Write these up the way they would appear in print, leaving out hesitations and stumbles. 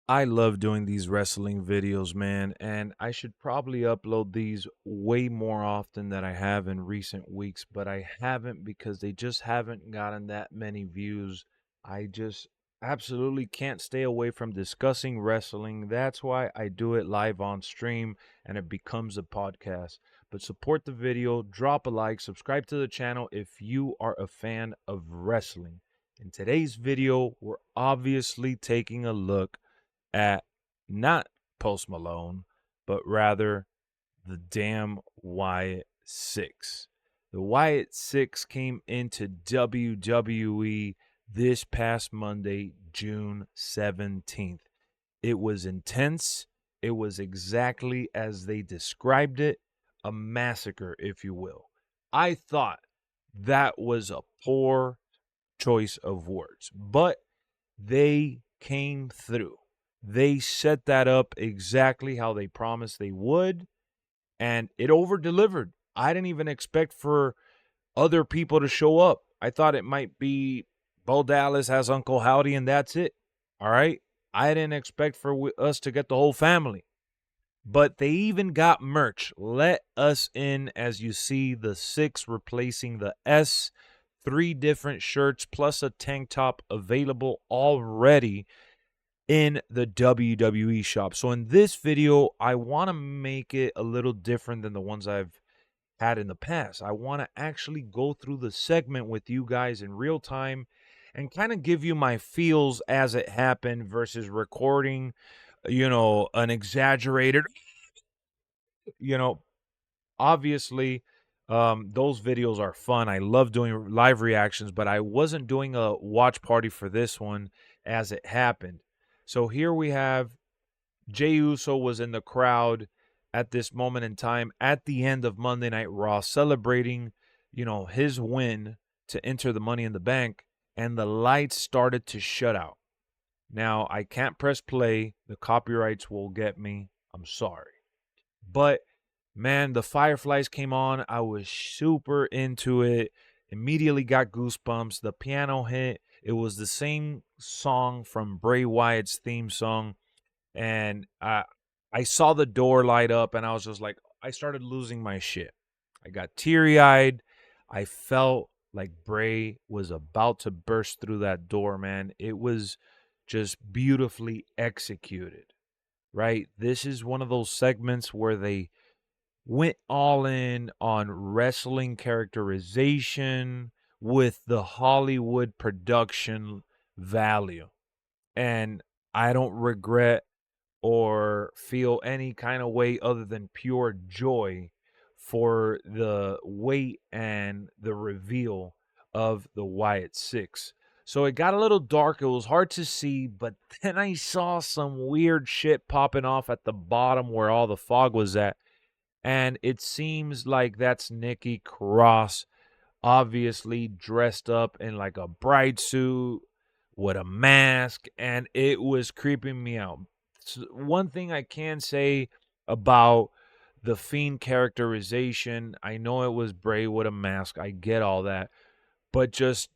I love doing these wrestling videos, man, and I should probably upload these way more often than I have in recent weeks, but I haven't because they just haven't gotten that many views. I just absolutely can't stay away from discussing wrestling. That's why I do it live on stream and it becomes a podcast. But support the video, drop a like, subscribe to the channel if you are a fan of wrestling. In today's video, we're obviously taking a look at not Post Malone, but rather the damn Wyatt Six. The Wyatt Six came into WWE this past Monday, June 17th. It was intense. It was exactly as they described it, a massacre, if you will. I thought that was a poor choice of words, but they came through. They set that up exactly how they promised they would, and it over delivered. I didn't even expect for other people to show up. I thought it might be Bo Dallas has Uncle Howdy, and that's it. All right. I didn't expect for us to get the whole family, but they even got merch. Let us in as you see the 6 replacing the S, 3 different shirts plus a tank top available already in the WWE shop. So in this video, I want to make it a little different than the ones I've had in the past. I want to actually go through the segment with you guys in real time and kind of give you my feels as it happened versus recording, an exaggerated, you know, obviously those videos are fun. I love doing live reactions, but I wasn't doing a watch party for this one as it happened. So here we have Jey Uso was in the crowd at this moment in time at the end of Monday Night Raw celebrating, his win to enter the Money in the Bank, and the lights started to shut out. Now, I can't press play. The copyrights will get me. I'm sorry. But man, the Fireflies came on. I was super into it. Immediately got goosebumps. The piano hit. It was the same song from Bray Wyatt's theme song. And I saw the door light up and I was just like, I started losing my shit. I got teary-eyed. I felt like Bray was about to burst through that door, man. It was just beautifully executed, right? This is one of those segments where they went all in on wrestling characterization with the Hollywood production value. And I don't regret or feel any kind of way other than pure joy for the weight and the reveal of the Wyatt Six. So it got a little dark. It was hard to see, but then I saw some weird shit popping off at the bottom where all the fog was at. And it seems like that's Nikki Cross, obviously dressed up in like a bride suit with a mask, and it was creeping me out. So one thing I can say about the Fiend characterization, I know it was Bray with a mask. I get all that. But just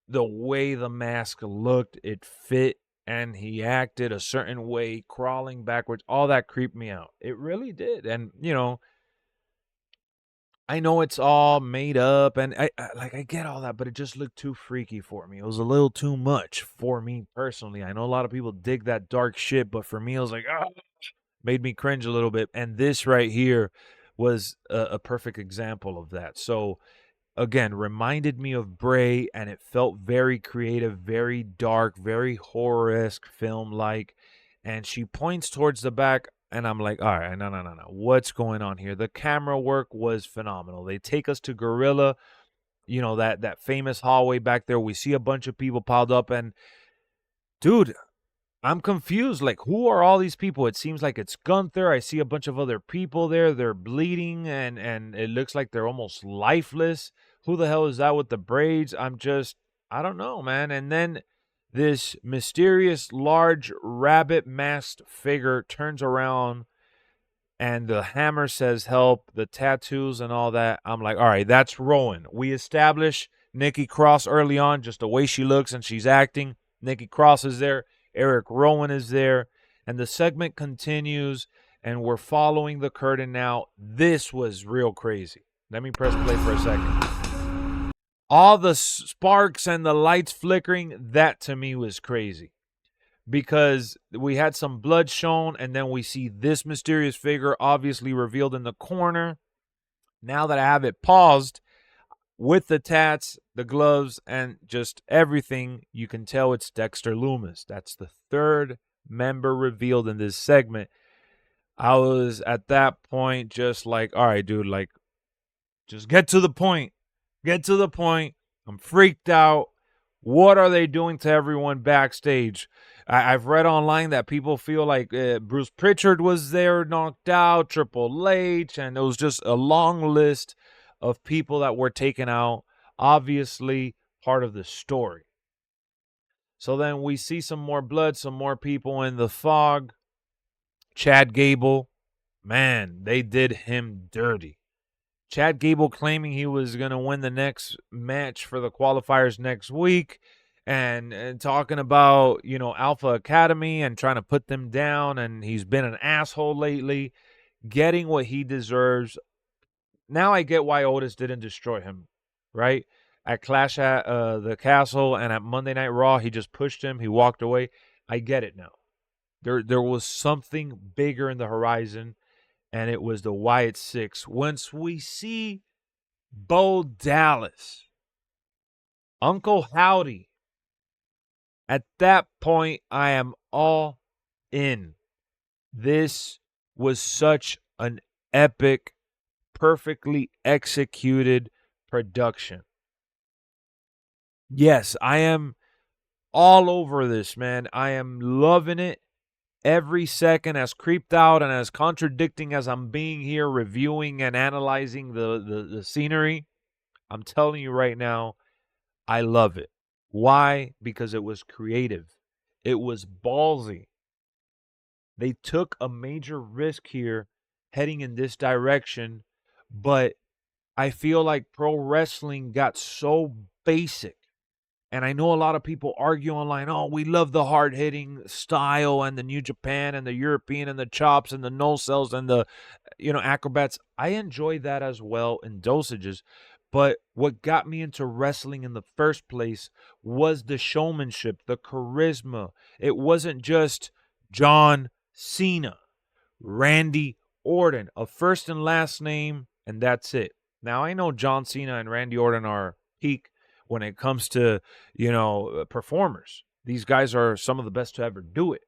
the way the mask looked, it fit, and he acted a certain way, crawling backwards, all that creeped me out. It really did. And, I know it's all made up, and I get all that, but it just looked too freaky for me. It was a little too much for me personally. I know a lot of people dig that dark shit, but for me, I was like, ah, made me cringe a little bit. And this right here was a perfect example of that. So again, reminded me of Bray, and it felt very creative, very dark, very horror-esque film-like. And she points towards the back, and I'm like, all right, no. What's going on here? The camera work was phenomenal. They take us to Gorilla, that famous hallway back there. We see a bunch of people piled up, and dude, I'm confused. Like, who are all these people? It seems like it's Gunther. I see a bunch of other people there. They're bleeding, and it looks like they're almost lifeless. Who the hell is that with the braids? I don't know, man. And then this mysterious large rabbit masked figure turns around and the hammer says help, the tattoos and all that. I'm like, all right, that's Rowan. We establish Nikki Cross early on, just the way she looks and she's acting. Nikki Cross is there. Eric Rowan is there. and the segment continues, and we're following the curtain now. This was real crazy. Let me press play for a second. All the sparks and the lights flickering, that to me was crazy. Because we had some blood shown, and then we see this mysterious figure obviously revealed in the corner. Now that I have it paused, with the tats, the gloves, and just everything, you can tell it's Dexter Lumis. That's the third member revealed in this segment. I was at that point just like, all right, dude, like, just get to the point. Get to the point. I'm freaked out. What are they doing to everyone backstage? I've read online that people feel like Bruce Pritchard was there, knocked out, Triple H, and it was just a long list of people that were taken out. Obviously, part of the story. So then we see some more blood, some more people in the fog. Chad Gable, man, they did him dirty. Chad Gable claiming he was going to win the next match for the qualifiers next week, and talking about, Alpha Academy and trying to put them down, and he's been an asshole lately, getting what he deserves. Now I get why Otis didn't destroy him, right? At Clash at the Castle and at Monday Night Raw, he just pushed him. He walked away. I get it now. There was something bigger in the horizon, and it was the Wyatt Six. Once we see Bo Dallas, Uncle Howdy, at that point, I am all in. This was such an epic, perfectly executed production. Yes, I am all over this, man. I am loving it. Every second, as creeped out and as contradicting as I'm being here reviewing and analyzing the scenery, I'm telling you right now, I love it. Why? Because it was creative. It was ballsy. They took a major risk here heading in this direction, but I feel like pro wrestling got so basic. And I know a lot of people argue online, oh, we love the hard-hitting style and the New Japan and the European and the chops and the no-cells and the, acrobats. I enjoy that as well in dosages. But what got me into wrestling in the first place was the showmanship, the charisma. It wasn't just John Cena, Randy Orton, a first and last name, and that's it. Now, I know John Cena and Randy Orton are peak when it comes to, performers. These guys are some of the best to ever do it.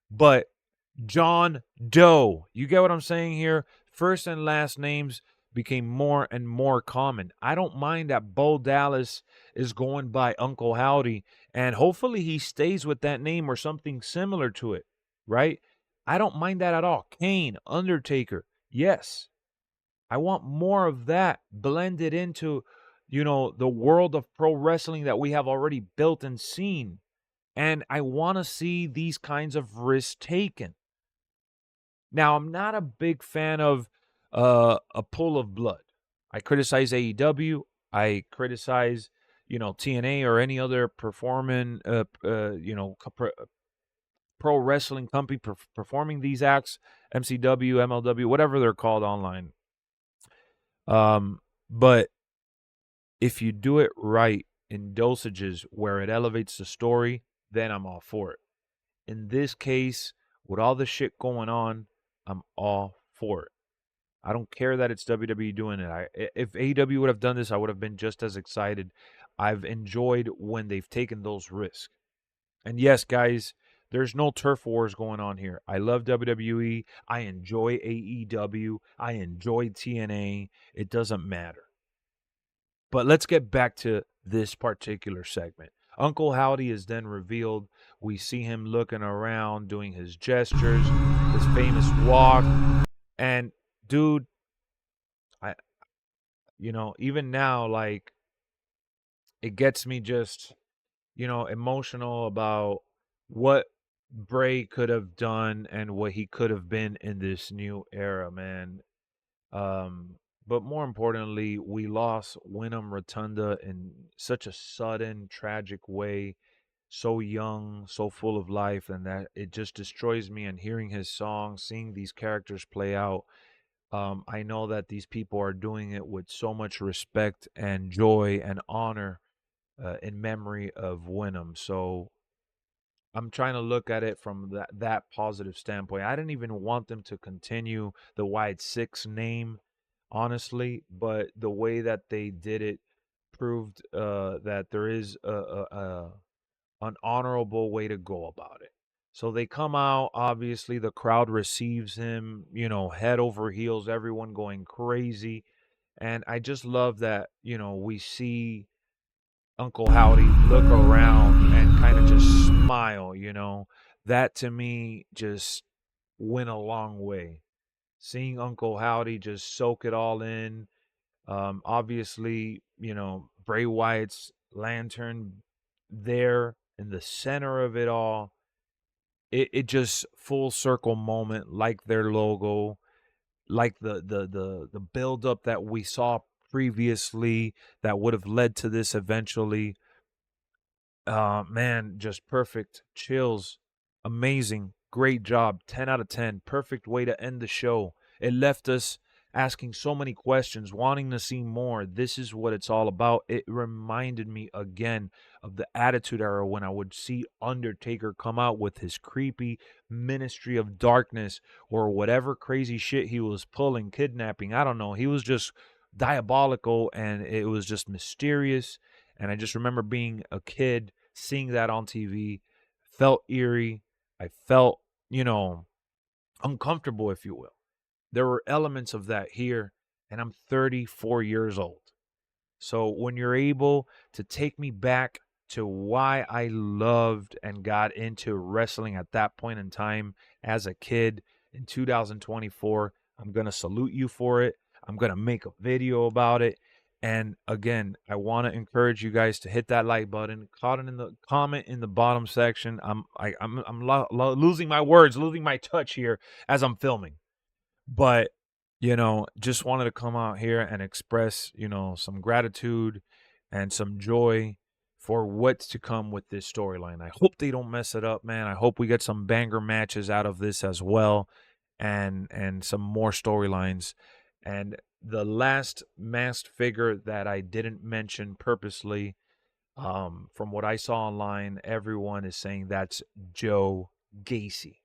But John Doe, you get what I'm saying here? First and last names became more and more common. I don't mind that Bo Dallas is going by Uncle Howdy, and hopefully he stays with that name or something similar to it, right? I don't mind that at all. Kane, Undertaker, yes. I want more of that blended into, the world of pro wrestling that we have already built and seen. And I want to see these kinds of risks taken. Now, I'm not a big fan of a pool of blood. I criticize AEW. I criticize, TNA or any other performing, pro wrestling company performing these acts, MCW, MLW, whatever they're called online. But if you do it right in dosages where it elevates the story, then I'm all for it. In this case, with all the shit going on, I'm all for it. I don't care that it's WWE doing it. If AEW would have done this, I would have been just as excited. I've enjoyed when they've taken those risks. And yes, guys, there's no turf wars going on here. I love WWE. I enjoy AEW. I enjoy TNA. It doesn't matter. But let's get back to this particular segment. Uncle Howdy is then revealed. We see him looking around, doing his gestures, his famous walk. And dude, even now, like, it gets me just, emotional about what Bray could have done and what he could have been in this new era, man. But more importantly, we lost Wyndham Rotunda in such a sudden, tragic way. so young, so full of life, and that it just destroys me. And hearing his songs, seeing these characters play out, I know that these people are doing it with so much respect and joy and honor in memory of Wyndham. So I'm trying to look at it from that positive standpoint. I didn't even want them to continue the Wyatt Six name, honestly, but the way that they did it proved that there is an honorable way to go about it. So they come out. Obviously, the crowd receives him, head over heels, everyone going crazy. And I just love that, we see Uncle Howdy look around and kind of just smile. That to me just went a long way. Seeing Uncle Howdy just soak it all in. Obviously, Bray Wyatt's lantern there in the center of it all. It just full circle moment, like their logo, like the build up that we saw previously that would have led to this eventually. Man, just perfect. Chills. Amazing. Great job. 10 out of 10. Perfect way to end the show. It left us asking so many questions, wanting to see more. This is what it's all about. It reminded me again of the Attitude Era when I would see Undertaker come out with his creepy Ministry of Darkness or whatever crazy shit he was pulling, kidnapping. I don't know. He was just diabolical and it was just mysterious. And I just remember being a kid, seeing that on TV, felt eerie. I felt, uncomfortable, if you will. There were elements of that here, and I'm 34 years old. So when you're able to take me back to why I loved and got into wrestling at that point in time as a kid in 2024, I'm going to salute you for it. I'm going to make a video about it. And again, I want to encourage you guys to hit that like button, comment in the bottom section. I'm losing my words, losing my touch here as I'm filming. But, just wanted to come out here and express, some gratitude and some joy for what's to come with this storyline. I hope they don't mess it up, man. I hope we get some banger matches out of this as well and some more storylines. And the last masked figure that I didn't mention purposely, from what I saw online, everyone is saying that's Joe Gacy.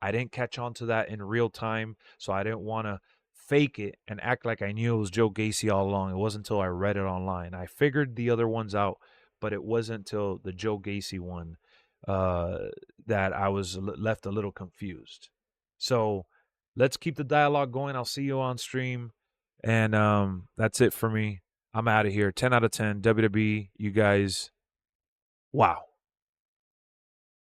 I didn't catch on to that in real time, so I didn't want to fake it and act like I knew it was Joe Gacy all along. It wasn't until I read it online. I figured the other ones out, but it wasn't until the Joe Gacy one that I was left a little confused. So let's keep the dialogue going. I'll see you on stream. And that's it for me. I'm out of here. 10 out of 10. WWE, you guys, wow.